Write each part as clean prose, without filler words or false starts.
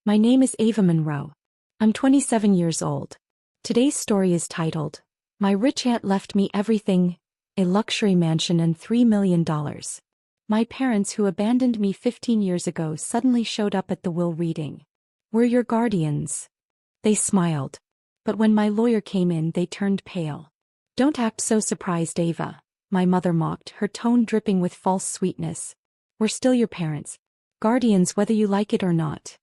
My name is Ava Monroe. I'm 27 years old. Today's story is titled, My Rich Aunt Left Me Everything, a Luxury Mansion and $3 million. My parents who abandoned me 15 years ago suddenly showed up at the will reading. We're your guardians. They smiled. But when my lawyer came in, they turned pale. Don't act so surprised, Ava, my mother mocked, her tone dripping with false sweetness. We're still your parents. Guardians whether you like it or not.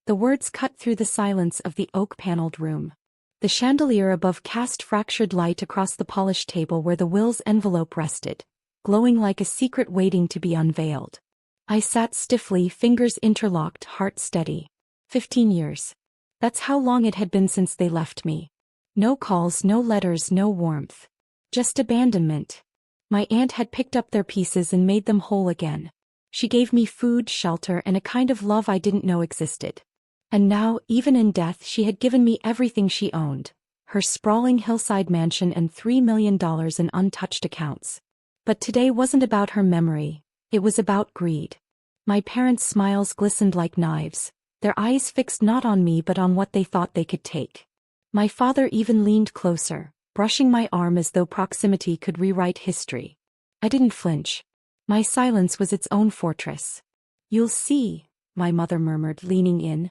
The words cut through the silence of the oak-paneled room. The chandelier above cast fractured light across the polished table where the will's envelope rested, glowing like a secret waiting to be unveiled. I sat stiffly, fingers interlocked, heart steady. 15 years. That's how long it had been since they left me. No calls, no letters, no warmth. Just abandonment. My aunt had picked up their pieces and made them whole again. She gave me food, shelter, and a kind of love I didn't know existed. And now, even in death, she had given me everything she owned, her sprawling hillside mansion and $3 million in untouched accounts. But today wasn't about her memory, it was about greed. My parents' smiles glistened like knives, their eyes fixed not on me but on what they thought they could take. My father even leaned closer, brushing my arm as though proximity could rewrite history. I didn't flinch. My silence was its own fortress. You'll see, my mother murmured, leaning in.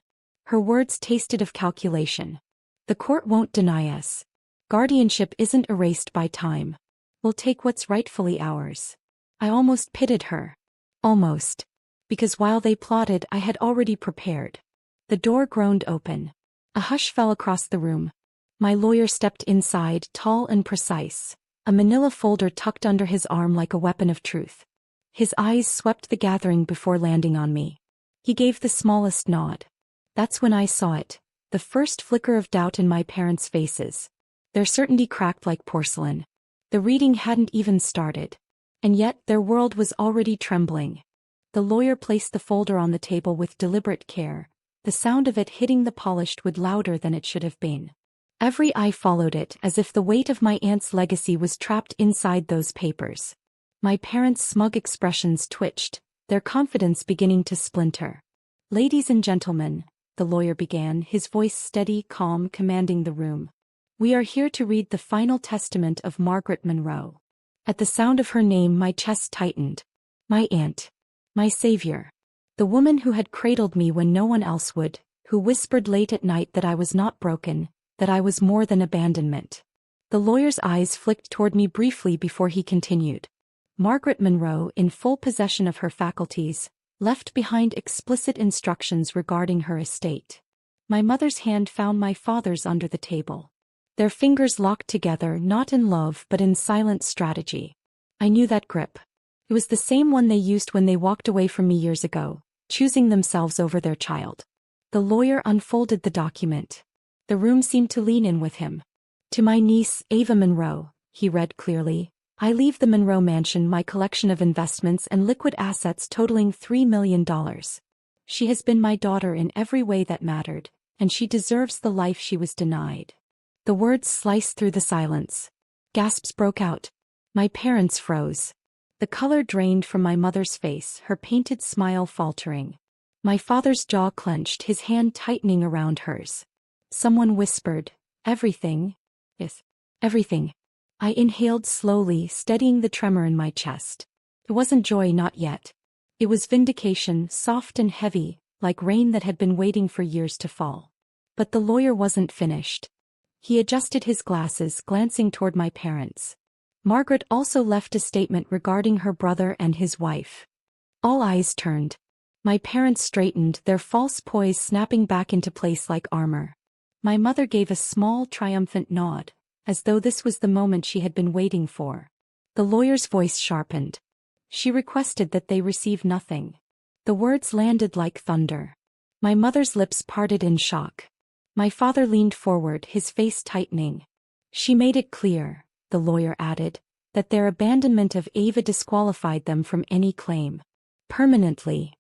Her words tasted of calculation. The court won't deny us. Guardianship isn't erased by time. We'll take what's rightfully ours. I almost pitied her. Almost. Because while they plotted, I had already prepared. The door groaned open. A hush fell across the room. My lawyer stepped inside, tall and precise, a manila folder tucked under his arm like a weapon of truth. His eyes swept the gathering before landing on me. He gave the smallest nod. That's when I saw it, the first flicker of doubt in my parents' faces. Their certainty cracked like porcelain. The reading hadn't even started. And yet their world was already trembling. The lawyer placed the folder on the table with deliberate care, the sound of it hitting the polished wood louder than it should have been. Every eye followed it as if the weight of my aunt's legacy was trapped inside those papers. My parents' smug expressions twitched, their confidence beginning to splinter. Ladies and gentlemen, the lawyer began, his voice steady, calm, commanding the room. We are here to read the final testament of Margaret Monroe. At the sound of her name my chest tightened. My aunt. My savior. The woman who had cradled me when no one else would, who whispered late at night that I was not broken, that I was more than abandonment. The lawyer's eyes flicked toward me briefly before he continued. Margaret Monroe, in full possession of her faculties, left behind explicit instructions regarding her estate. My mother's hand found my father's under the table. Their fingers locked together, not in love but in silent strategy. I knew that grip. It was the same one they used when they walked away from me years ago, choosing themselves over their child. The lawyer unfolded the document. The room seemed to lean in with him. To my niece, Ava Monroe, he read clearly, I leave the Monroe Mansion, my collection of investments and liquid assets totaling $3 million. She has been my daughter in every way that mattered, and she deserves the life she was denied. The words sliced through the silence. Gasps broke out. My parents froze. The color drained from my mother's face, her painted smile faltering. My father's jaw clenched, his hand tightening around hers. Someone whispered, everything? Yes, everything. I inhaled slowly, steadying the tremor in my chest. It wasn't joy, not yet. It was vindication, soft and heavy, like rain that had been waiting for years to fall. But the lawyer wasn't finished. He adjusted his glasses, glancing toward my parents. Margaret also left a statement regarding her brother and his wife. All eyes turned. My parents straightened, their false poise snapping back into place like armor. My mother gave a small, triumphant nod, as though this was the moment she had been waiting for. The lawyer's voice sharpened. She requested that they receive nothing. The words landed like thunder. My mother's lips parted in shock. My father leaned forward, his face tightening. She made it clear, the lawyer added, that their abandonment of Ava disqualified them from any claim. Permanently.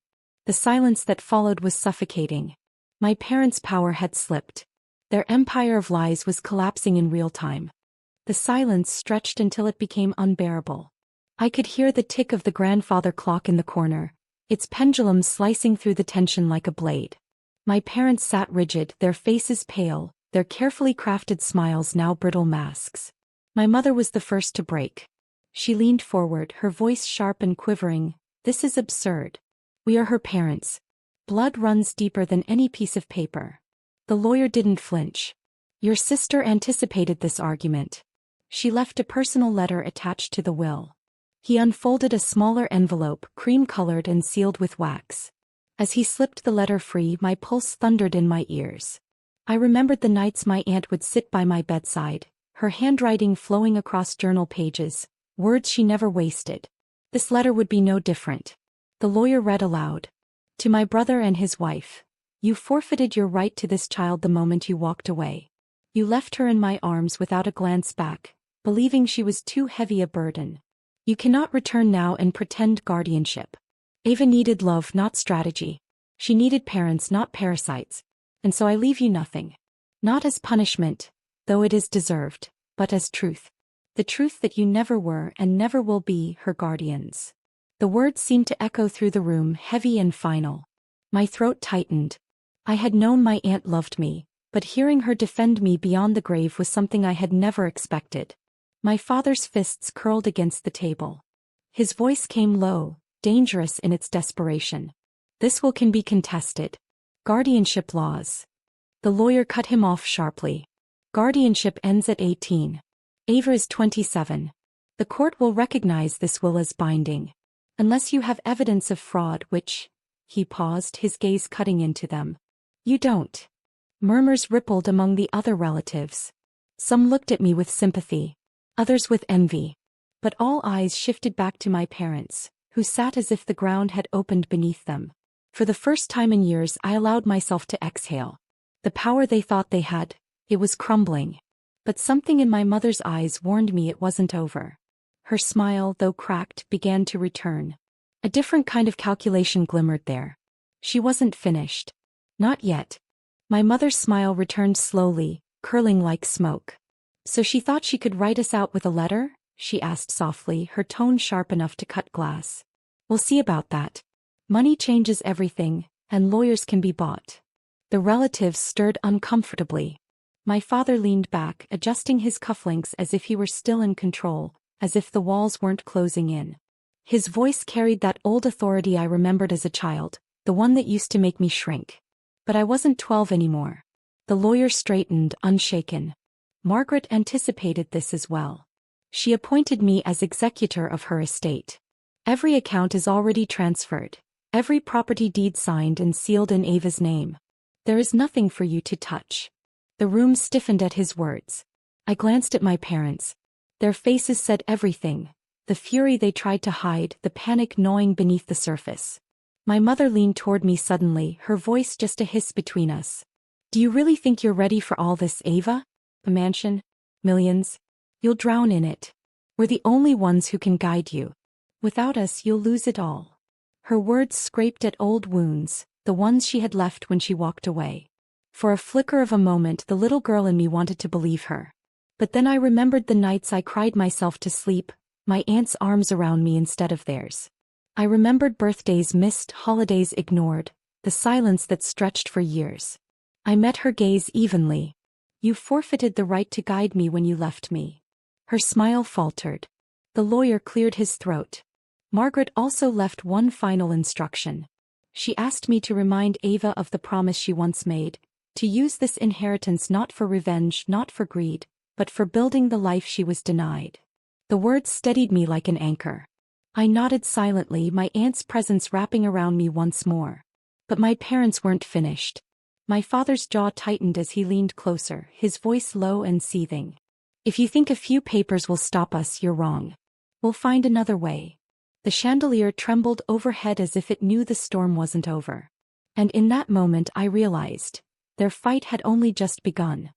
The silence that followed was suffocating. My parents' power had slipped. Their empire of lies was collapsing in real time. The silence stretched until it became unbearable. I could hear the tick of the grandfather clock in the corner, its pendulum slicing through the tension like a blade. My parents sat rigid, their faces pale, their carefully crafted smiles now brittle masks. My mother was the first to break. She leaned forward, her voice sharp and quivering. "This is absurd. We are her parents. Blood runs deeper than any piece of paper." The lawyer didn't flinch. "Your sister anticipated this argument. She left a personal letter attached to the will." He unfolded a smaller envelope, cream-colored and sealed with wax. As he slipped the letter free, my pulse thundered in my ears. I remembered the nights my aunt would sit by my bedside, her handwriting flowing across journal pages, words she never wasted. This letter would be no different. The lawyer read aloud. "To my brother and his wife. You forfeited your right to this child the moment you walked away. You left her in my arms without a glance back, believing she was too heavy a burden. You cannot return now and pretend guardianship. Ava needed love, not strategy. She needed parents, not parasites. And so I leave you nothing. Not as punishment, though it is deserved, but as truth. The truth that you never were and never will be her guardians." The words seemed to echo through the room, heavy and final. My throat tightened. I had known my aunt loved me, but hearing her defend me beyond the grave was something I had never expected. My father's fists curled against the table. His voice came low, dangerous in its desperation. "This will can be contested. Guardianship laws." The lawyer cut him off sharply. "Guardianship ends at 18. Ava is 27. The court will recognize this will as binding. Unless you have evidence of fraud, which—" He paused, his gaze cutting into them. "You don't." Murmurs rippled among the other relatives. Some looked at me with sympathy, others with envy. But all eyes shifted back to my parents, who sat as if the ground had opened beneath them. For the first time in years I allowed myself to exhale. The power they thought they had, it was crumbling. But something in my mother's eyes warned me it wasn't over. Her smile, though cracked, began to return. A different kind of calculation glimmered there. She wasn't finished. Not yet. My mother's smile returned slowly, curling like smoke. "So she thought she could write us out with a letter?" she asked softly, her tone sharp enough to cut glass. "We'll see about that. Money changes everything, and lawyers can be bought." The relatives stirred uncomfortably. My father leaned back, adjusting his cufflinks as if he were still in control, as if the walls weren't closing in. His voice carried that old authority I remembered as a child, the one that used to make me shrink. But I wasn't 12 anymore. The lawyer straightened, unshaken. "Margaret anticipated this as well. She appointed me as executor of her estate. Every account is already transferred, every property deed signed and sealed in Ava's name. There is nothing for you to touch." The room stiffened at his words. I glanced at my parents. Their faces said everything, the fury they tried to hide, the panic gnawing beneath the surface. My mother leaned toward me suddenly, her voice just a hiss between us. "Do you really think you're ready for all this, Ava? A mansion? Millions? You'll drown in it. We're the only ones who can guide you. Without us, you'll lose it all." Her words scraped at old wounds, the ones she had left when she walked away. For a flicker of a moment, the little girl in me wanted to believe her. But then I remembered the nights I cried myself to sleep, my aunt's arms around me instead of theirs. I remembered birthdays missed, holidays ignored, the silence that stretched for years. I met her gaze evenly. "You forfeited the right to guide me when you left me." Her smile faltered. The lawyer cleared his throat. "Margaret also left one final instruction. She asked me to remind Ava of the promise she once made, to use this inheritance not for revenge, not for greed, but for building the life she was denied." The words steadied me like an anchor. I nodded silently, my aunt's presence wrapping around me once more. But my parents weren't finished. My father's jaw tightened as he leaned closer, his voice low and seething. "If you think a few papers will stop us, you're wrong. We'll find another way." The chandelier trembled overhead as if it knew the storm wasn't over. And in that moment I realized, their fight had only just begun.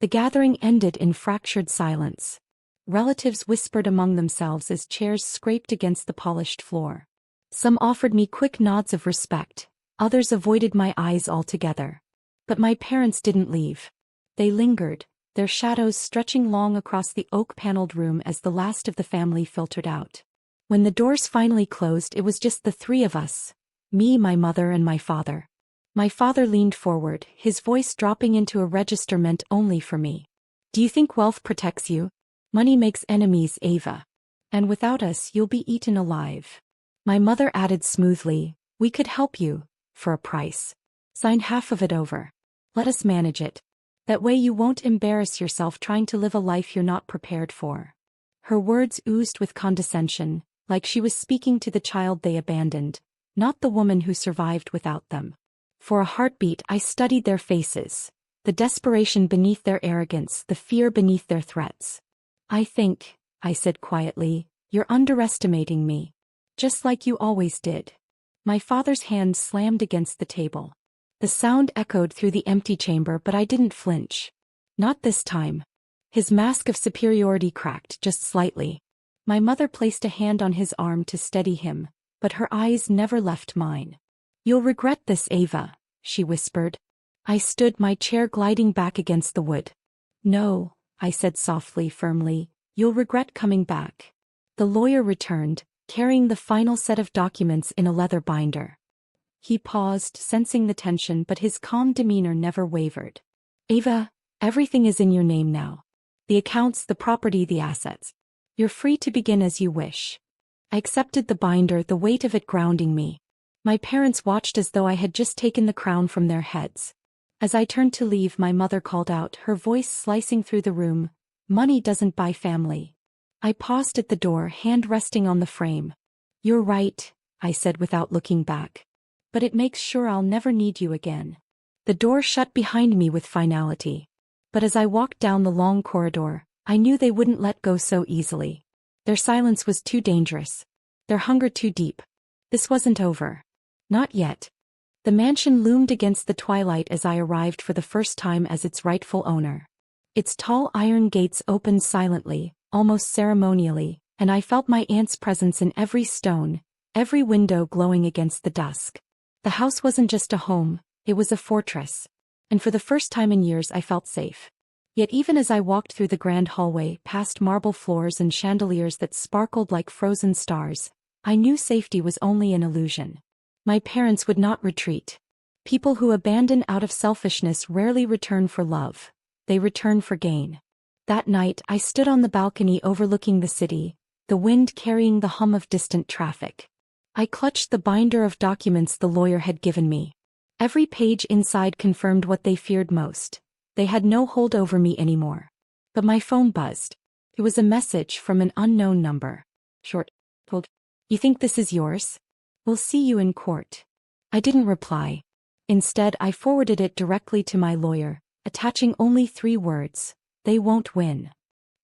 The gathering ended in fractured silence. Relatives whispered among themselves as chairs scraped against the polished floor. Some offered me quick nods of respect, others avoided my eyes altogether. But my parents didn't leave. They lingered, their shadows stretching long across the oak-paneled room as the last of the family filtered out. When the doors finally closed, it was just the three of us, me, my mother, and my father. My father leaned forward, his voice dropping into a register meant only for me. Do you think wealth protects you? Money makes enemies, Ava. And without us you'll be eaten alive. My mother added smoothly, we could help you, for a price. Sign half of it over. Let us manage it. That way you won't embarrass yourself trying to live a life you're not prepared for. Her words oozed with condescension, like she was speaking to the child they abandoned, not the woman who survived without them. For a heartbeat I studied their faces, the desperation beneath their arrogance, the fear beneath their threats. I think, I said quietly, you're underestimating me. Just like you always did. My father's hand slammed against the table. The sound echoed through the empty chamber, but I didn't flinch. Not this time. His mask of superiority cracked just slightly. My mother placed a hand on his arm to steady him, but her eyes never left mine. You'll regret this, Ava, she whispered. I stood, my chair gliding back against the wood. No, I said softly, firmly, you'll regret coming back. The lawyer returned, carrying the final set of documents in a leather binder. He paused, sensing the tension, but his calm demeanor never wavered. Ava, everything is in your name now. The accounts, the property, the assets. You're free to begin as you wish. I accepted the binder, the weight of it grounding me. My parents watched as though I had just taken the crown from their heads. As I turned to leave, my mother called out, her voice slicing through the room, money doesn't buy family. I paused at the door, hand resting on the frame. You're right, I said without looking back. But it makes sure I'll never need you again. The door shut behind me with finality. But as I walked down the long corridor, I knew they wouldn't let go so easily. Their silence was too dangerous. Their hunger too deep. This wasn't over. Not yet. The mansion loomed against the twilight as I arrived for the first time as its rightful owner. Its tall iron gates opened silently, almost ceremonially, and I felt my aunt's presence in every stone, every window glowing against the dusk. The house wasn't just a home, it was a fortress. And for the first time in years I felt safe. Yet even as I walked through the grand hallway, past marble floors and chandeliers that sparkled like frozen stars, I knew safety was only an illusion. My parents would not retreat. People who abandon out of selfishness rarely return for love. They return for gain. That night I stood on the balcony overlooking the city, the wind carrying the hum of distant traffic. I clutched the binder of documents the lawyer had given me. Every page inside confirmed what they feared most. They had no hold over me anymore. But my phone buzzed. It was a message from an unknown number. Short. Told. You think this is yours? We'll see you in court. I didn't reply. Instead, I forwarded it directly to my lawyer, attaching only 3 words. They won't win.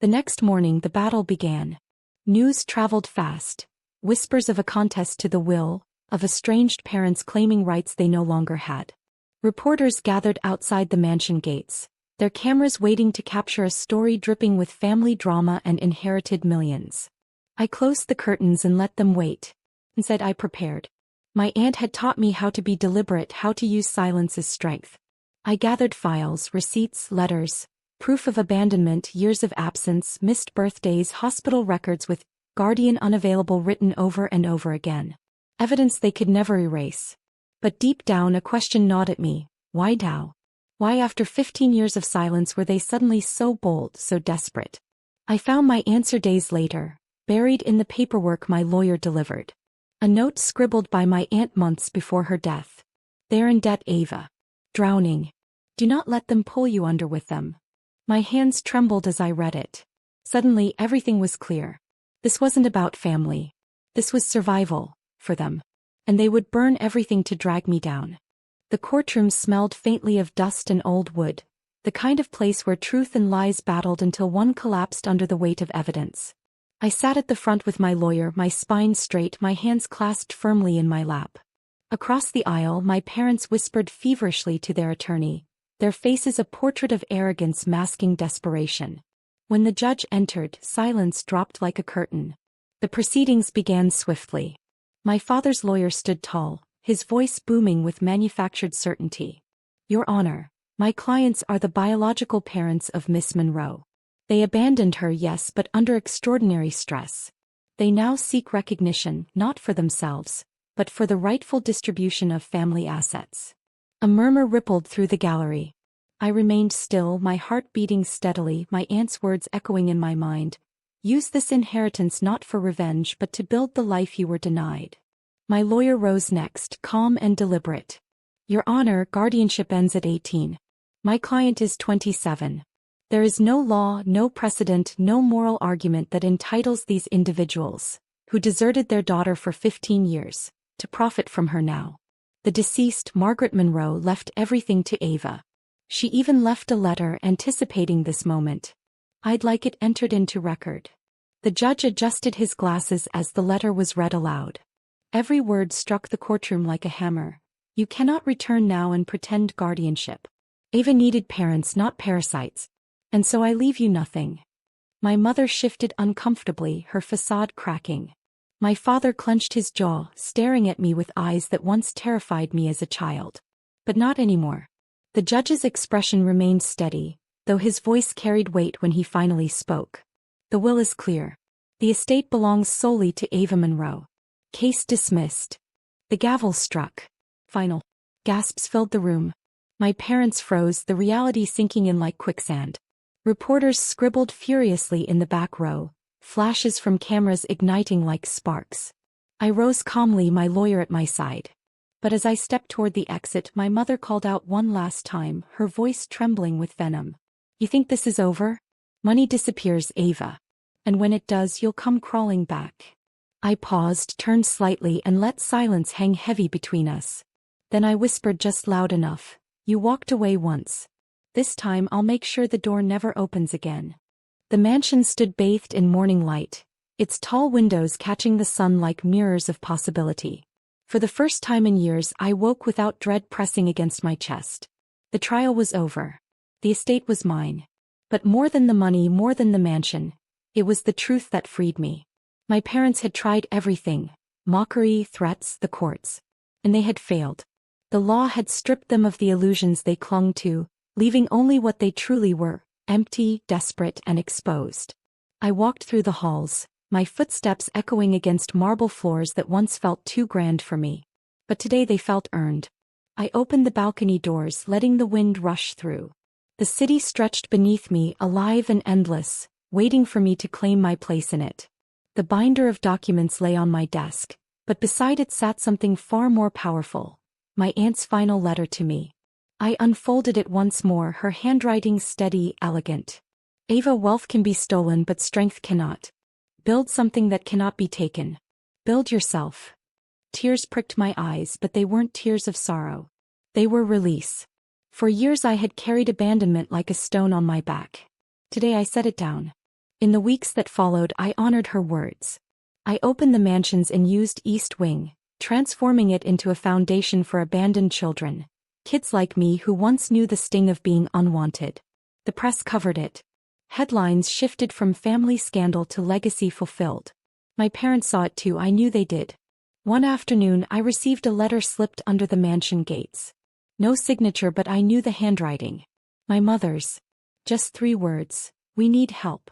The next morning the battle began. News traveled fast. Whispers of a contest to the will, of estranged parents claiming rights they no longer had. Reporters gathered outside the mansion gates, their cameras waiting to capture a story dripping with family drama and inherited millions. I closed the curtains and let them wait. Instead I prepared. My aunt had taught me how to be deliberate, how to use silence as strength. I gathered files, receipts, letters, proof of abandonment, years of absence, missed birthdays, hospital records with guardian unavailable written over and over again. Evidence they could never erase. But deep down a question gnawed at me. Why now? Why after 15 years of silence were they suddenly so bold, so desperate? I found my answer days later, buried in the paperwork my lawyer delivered. A note scribbled by my aunt months before her death. They're in debt, Ava. Drowning. Do not let them pull you under with them. My hands trembled as I read it. Suddenly everything was clear. This wasn't about family. This was survival, for them. And they would burn everything to drag me down. The courtroom smelled faintly of dust and old wood, the kind of place where truth and lies battled until one collapsed under the weight of evidence. I sat at the front with my lawyer, my spine straight, my hands clasped firmly in my lap. Across the aisle, my parents whispered feverishly to their attorney, their faces a portrait of arrogance masking desperation. When the judge entered, silence dropped like a curtain. The proceedings began swiftly. My father's lawyer stood tall, his voice booming with manufactured certainty. Your Honor, my clients are the biological parents of Miss Monroe. They abandoned her, yes, but under extraordinary stress. They now seek recognition, not for themselves, but for the rightful distribution of family assets. A murmur rippled through the gallery. I remained still, my heart beating steadily, my aunt's words echoing in my mind. Use this inheritance not for revenge but to build the life you were denied. My lawyer rose next, calm and deliberate. Your Honor, guardianship ends at 18. My client is 27. There is no law, no precedent, no moral argument that entitles these individuals, who deserted their daughter for 15 years, to profit from her now. The deceased, Margaret Monroe, left everything to Ava. She even left a letter anticipating this moment. I'd like it entered into record. The judge adjusted his glasses as the letter was read aloud. Every word struck the courtroom like a hammer. You cannot return now and pretend guardianship. Ava needed parents, not parasites. And so I leave you nothing. My mother shifted uncomfortably, her facade cracking. My father clenched his jaw, staring at me with eyes that once terrified me as a child. But not anymore. The judge's expression remained steady, though his voice carried weight when he finally spoke. The will is clear. The estate belongs solely to Ava Monroe. Case dismissed. The gavel struck. Final. Gasps filled the room. My parents froze, the reality sinking in like quicksand. Reporters scribbled furiously in the back row, flashes from cameras igniting like sparks. I rose calmly, my lawyer at my side. But as I stepped toward the exit, my mother called out one last time, her voice trembling with venom. You think this is over? Money disappears, Ava. And when it does, you'll come crawling back. I paused, turned slightly, and let silence hang heavy between us. Then I whispered just loud enough. You walked away once. This time I'll make sure the door never opens again. The mansion stood bathed in morning light, its tall windows catching the sun like mirrors of possibility. For the first time in years, I woke without dread pressing against my chest. The trial was over. The estate was mine. But more than the money, more than the mansion, it was the truth that freed me. My parents had tried everything: mockery, threats, the courts. And they had failed. The law had stripped them of the illusions they clung to, leaving only what they truly were: empty, desperate, and exposed. I walked through the halls, my footsteps echoing against marble floors that once felt too grand for me. But today they felt earned. I opened the balcony doors, letting the wind rush through. The city stretched beneath me, alive and endless, waiting for me to claim my place in it. The binder of documents lay on my desk, but beside it sat something far more powerful: my aunt's final letter to me. I unfolded it once more, her handwriting steady, elegant. Ava, wealth can be stolen but strength cannot. Build something that cannot be taken. Build yourself. Tears pricked my eyes, but they weren't tears of sorrow. They were release. For years I had carried abandonment like a stone on my back. Today I set it down. In the weeks that followed, I honored her words. I opened the mansions and used East Wing, transforming it into a foundation for abandoned children. Kids like me who once knew the sting of being unwanted. The press covered it. Headlines shifted from family scandal to legacy fulfilled. My parents saw it too, I knew they did. One afternoon I received a letter slipped under the mansion gates. No signature, but I knew the handwriting. My mother's. Just 3 words: we need help.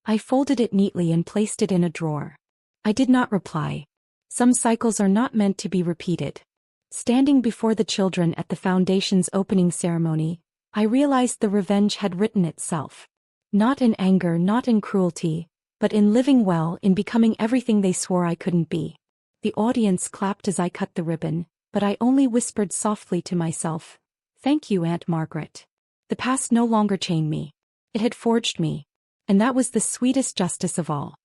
I folded it neatly and placed it in a drawer. I did not reply. Some cycles are not meant to be repeated. Standing before the children at the foundation's opening ceremony, I realized the revenge had written itself. Not in anger, not in cruelty, but in living well, in becoming everything they swore I couldn't be. The audience clapped as I cut the ribbon, but I only whispered softly to myself, "Thank you, Aunt Margaret." The past no longer chained me. It had forged me. And that was the sweetest justice of all.